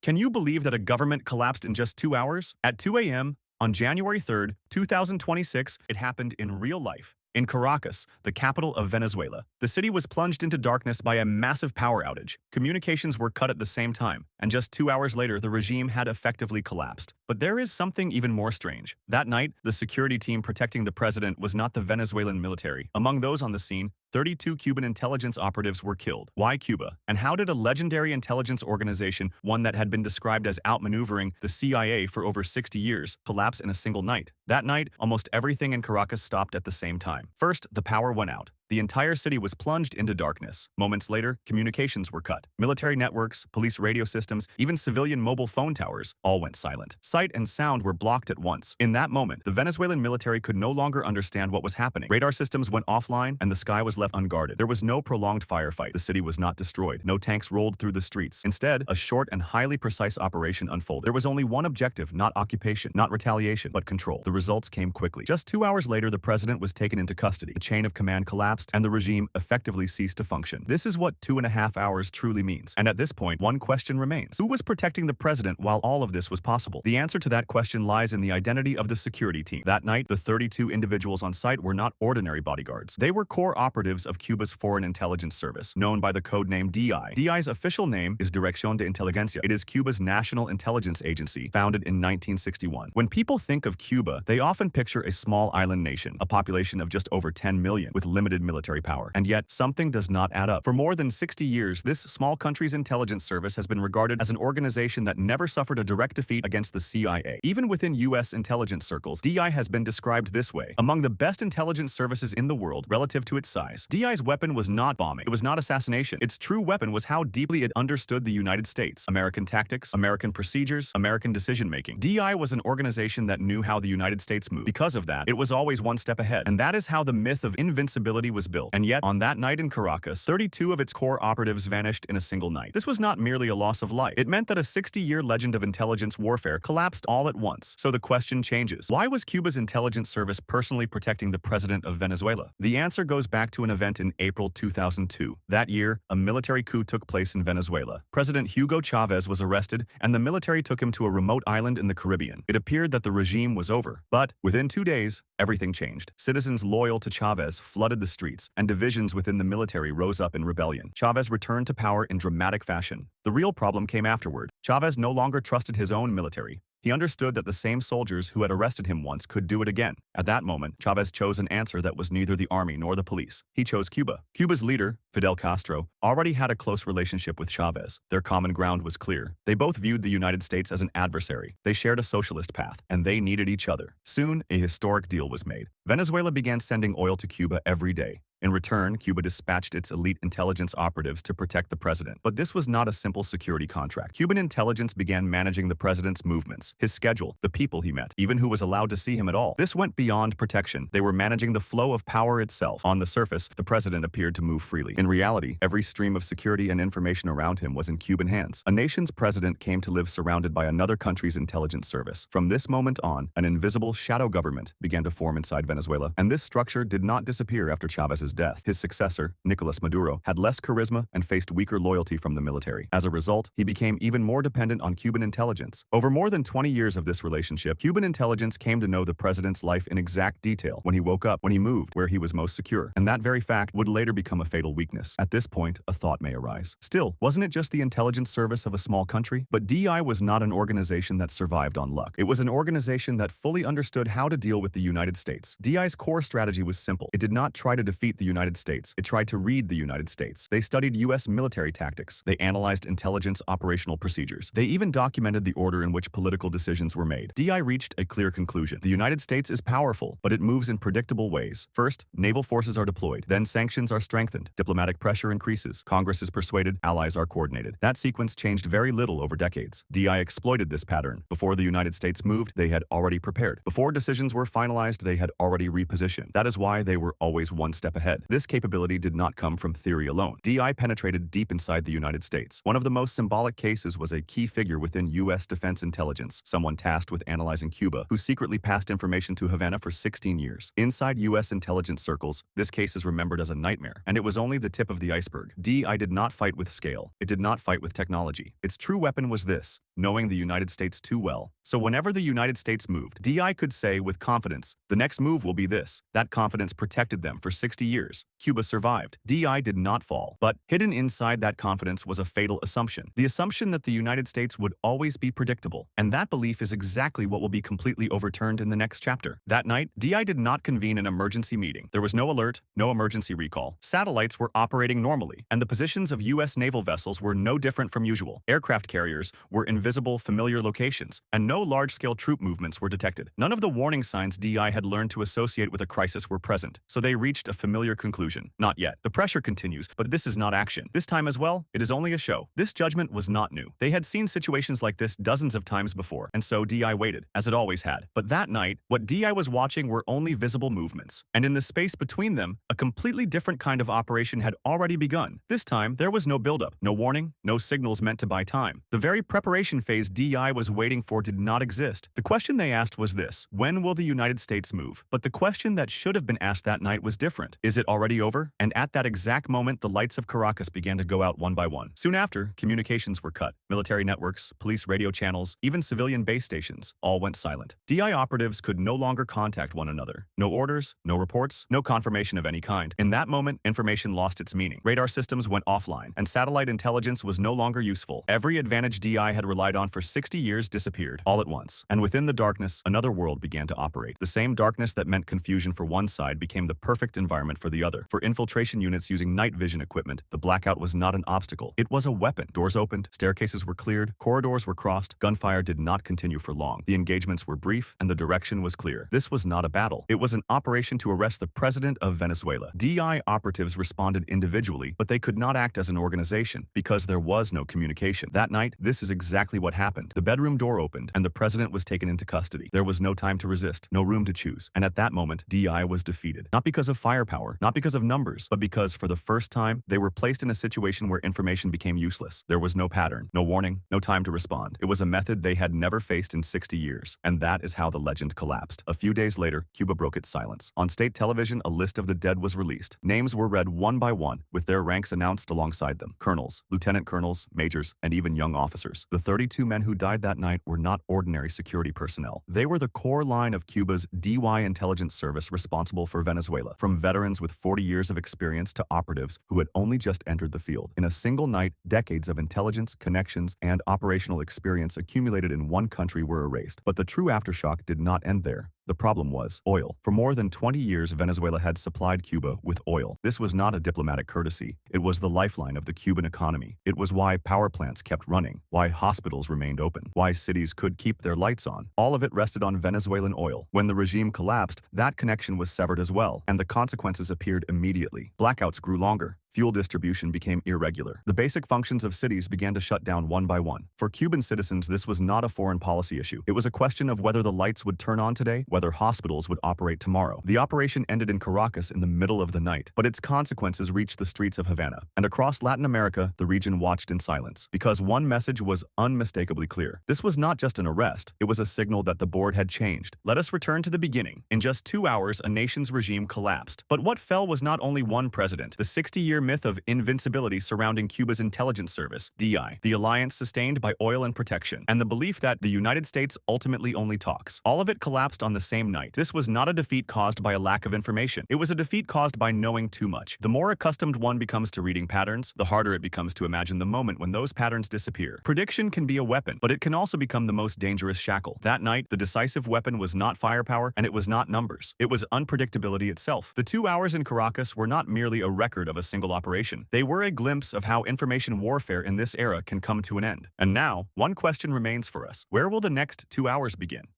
Can you believe that a government collapsed in just 2 hours? At 2 a.m. on January 3rd, 2026, it happened in real life. In Caracas, the capital of Venezuela, the city was plunged into darkness by a massive power outage. Communications were cut at the same time, and just 2 hours later, the regime had effectively collapsed. But there is something even more strange. That night, the security team protecting the president was not the Venezuelan military. Among those on the scene, 32 Cuban intelligence operatives were killed. Why Cuba? And how did a legendary intelligence organization, one that had been described as outmaneuvering the CIA for over 60 years, collapse in a single night? That night, almost everything in Caracas stopped at the same time. First, the power went out. The entire city was plunged into darkness. Moments later, communications were cut. Military networks, police radio systems, even civilian mobile phone towers all went silent. Sight and sound were blocked at once. In that moment, the Venezuelan military could no longer understand what was happening. Radar systems went offline and the sky was left unguarded. There was no prolonged firefight. The city was not destroyed. No tanks rolled through the streets. Instead, a short and highly precise operation unfolded. There was only one objective, not occupation, not retaliation, but control. The results came quickly. Just 2 hours later, the president was taken into custody. The chain of command collapsed, and the regime effectively ceased to function. This is what 2.5 hours truly means. And at this point, one question remains. Who was protecting the president while all of this was possible? The answer to that question lies in the identity of the security team. That night, the 32 individuals on site were not ordinary bodyguards. They were core operatives of Cuba's Foreign Intelligence Service, known by the code name DI. DI's official name is Dirección de Inteligencia. It is Cuba's national intelligence agency, founded in 1961. When people think of Cuba, they often picture a small island nation, a population of just over 10 million, with limited military power. And yet, something does not add up. For more than 60 years, this small country's intelligence service has been regarded as an organization that never suffered a direct defeat against the CIA. Even within U.S. intelligence circles, DI has been described this way: among the best intelligence services in the world relative to its size. DI's weapon was not bombing. It was not assassination. Its true weapon was how deeply it understood the United States, American tactics, American procedures, American decision-making. DI was an organization that knew how the United States moved. Because of that, it was always one step ahead. And that is how the myth of invincibility was built. And yet, on that night in Caracas, 32 of its core operatives vanished in a single night. This was not merely a loss of life. It meant that a 60-year legend of intelligence warfare collapsed all at once. So the question changes. Why was Cuba's intelligence service personally protecting the president of Venezuela? The answer goes back to an event in April 2002. That year, a military coup took place in Venezuela. President Hugo Chavez was arrested, and the military took him to a remote island in the Caribbean. It appeared that the regime was over. But within 2 days, everything changed. Citizens loyal to Chavez flooded the streets, and divisions within the military rose up in rebellion. Chavez returned to power in dramatic fashion. The real problem came afterward. Chavez no longer trusted his own military. He understood that the same soldiers who had arrested him once could do it again. At that moment, Chavez chose an answer that was neither the army nor the police. He chose Cuba. Cuba's leader, Fidel Castro, already had a close relationship with Chavez. Their common ground was clear. They both viewed the United States as an adversary. They shared a socialist path, and they needed each other. Soon, a historic deal was made. Venezuela began sending oil to Cuba every day. In return, Cuba dispatched its elite intelligence operatives to protect the president. But this was not a simple security contract. Cuban intelligence began managing the president's movements, his schedule, the people he met, even who was allowed to see him at all. This went beyond protection. They were managing the flow of power itself. On the surface, the president appeared to move freely. In reality, every stream of security and information around him was in Cuban hands. A nation's president came to live surrounded by another country's intelligence service. From this moment on, an invisible shadow government began to form inside Venezuela. And this structure did not disappear after Chavez's death. His successor, Nicolás Maduro, had less charisma and faced weaker loyalty from the military. As a result, he became even more dependent on Cuban intelligence. Over more than 20 years of this relationship, Cuban intelligence came to know the president's life in exact detail: when he woke up, when he moved, where he was most secure. And that very fact would later become a fatal weakness. At this point, a thought may arise. Still, wasn't it just the intelligence service of a small country? But DI was not an organization that survived on luck. It was an organization that fully understood how to deal with the United States. DI's core strategy was simple. It did not try to defeat the United States. It tried to read the United States. They studied U.S. military tactics. They analyzed intelligence operational procedures. They even documented the order in which political decisions were made. DI reached a clear conclusion. The United States is powerful, but it moves in predictable ways. First, naval forces are deployed. Then sanctions are strengthened. Diplomatic pressure increases. Congress is persuaded. Allies are coordinated. That sequence changed very little over decades. DI exploited this pattern. Before the United States moved, they had already prepared. Before decisions were finalized, they had already repositioned. That is why they were always one step ahead. ahead. This capability did not come from theory alone. DI penetrated deep inside the United States. One of the most symbolic cases was a key figure within U.S. defense intelligence, someone tasked with analyzing Cuba, who secretly passed information to Havana for 16 years. Inside U.S. intelligence circles, this case is remembered as a nightmare, and it was only the tip of the iceberg. DI did not fight with scale. It did not fight with technology. Its true weapon was this: knowing the United States too well. So whenever the United States moved, DI could say with confidence, the next move will be this. That confidence protected them for 60 years. Cuba survived. DI did not fall. But hidden inside that confidence was a fatal assumption. The assumption that the United States would always be predictable. And that belief is exactly what will be completely overturned in the next chapter. That night, DI did not convene an emergency meeting. There was no alert, no emergency recall. Satellites were operating normally, and the positions of U.S. naval vessels were no different from usual. Aircraft carriers were in visible, familiar locations, and no large-scale troop movements were detected. None of the warning signs DI had learned to associate with a crisis were present, so they reached a familiar conclusion. Not yet. The pressure continues, but this is not action. This time as well, it is only a show. This judgment was not new. They had seen situations like this dozens of times before, and so DI waited, as it always had. But that night, what DI was watching were only visible movements, and in the space between them, a completely different kind of operation had already begun. This time, there was no buildup, no warning, no signals meant to buy time. The very preparation phase DI was waiting for did not exist. The question they asked was this: when will the United States move? But the question that should have been asked that night was different. Is it already over? And at that exact moment, the lights of Caracas began to go out one by one. Soon after, communications were cut. Military networks, police radio channels, even civilian base stations all went silent. DI operatives could no longer contact one another. No orders, no reports, no confirmation of any kind. In that moment, information lost its meaning. Radar systems went offline, and satellite intelligence was no longer useful. Every advantage DI had relied on for 60 years disappeared, all at once. And within the darkness, another world began to operate. The same darkness that meant confusion for one side became the perfect environment for the other. For infiltration units using night vision equipment, the blackout was not an obstacle. It was a weapon. Doors opened, staircases were cleared, corridors were crossed. Gunfire did not continue for long. The engagements were brief, and the direction was clear. This was not a battle. It was an operation to arrest the president of Venezuela. DI operatives responded individually, but they could not act as an organization because there was no communication. That night, this is exactly what happened. The bedroom door opened, and the president was taken into custody. There was no time to resist, no room to choose. And at that moment, DI was defeated. Not because of firepower, not because of numbers, but because for the first time, they were placed in a situation where information became useless. There was no pattern, no warning, no time to respond. It was a method they had never faced in 60 years. And that is how the legend collapsed. A few days later, Cuba broke its silence. On state television, a list of the dead was released. Names were read one by one, with their ranks announced alongside them. Colonels, lieutenant colonels, majors, and even young officers. The 32 men who died that night were not ordinary security personnel. They were the core line of Cuba's DY intelligence service responsible for Venezuela, from veterans with 40 years of experience to operatives who had only just entered the field. In a single night, decades of intelligence, connections, and operational experience accumulated in one country were erased. But the true aftershock did not end there. The problem was oil. For more than 20 years, Venezuela had supplied Cuba with oil. This was not a diplomatic courtesy. It was the lifeline of the Cuban economy. It was why power plants kept running, why hospitals remained open, why cities could keep their lights on. All of it rested on Venezuelan oil. When the regime collapsed, that connection was severed as well, and the consequences appeared immediately. Blackouts grew longer. Fuel distribution became irregular. The basic functions of cities began to shut down one by one. For Cuban citizens, this was not a foreign policy issue. It was a question of whether the lights would turn on today, whether hospitals would operate tomorrow. The operation ended in Caracas in the middle of the night, but its consequences reached the streets of Havana. And across Latin America, the region watched in silence. Because one message was unmistakably clear. This was not just an arrest, it was a signal that the board had changed. Let us return to the beginning. In just 2 hours, a nation's regime collapsed. But what fell was not only one president. The 60-year myth of invincibility surrounding Cuba's intelligence service, DI, the alliance sustained by oil and protection, and the belief that the United States ultimately only talks. All of it collapsed on the same night. This was not a defeat caused by a lack of information. It was a defeat caused by knowing too much. The more accustomed one becomes to reading patterns, the harder it becomes to imagine the moment when those patterns disappear. Prediction can be a weapon, but it can also become the most dangerous shackle. That night, the decisive weapon was not firepower, and it was not numbers. It was unpredictability itself. The 2 hours in Caracas were not merely a record of a single operation. They were a glimpse of how information warfare in this era can come to an end. And now, one question remains for us. Where will the next 2 hours begin?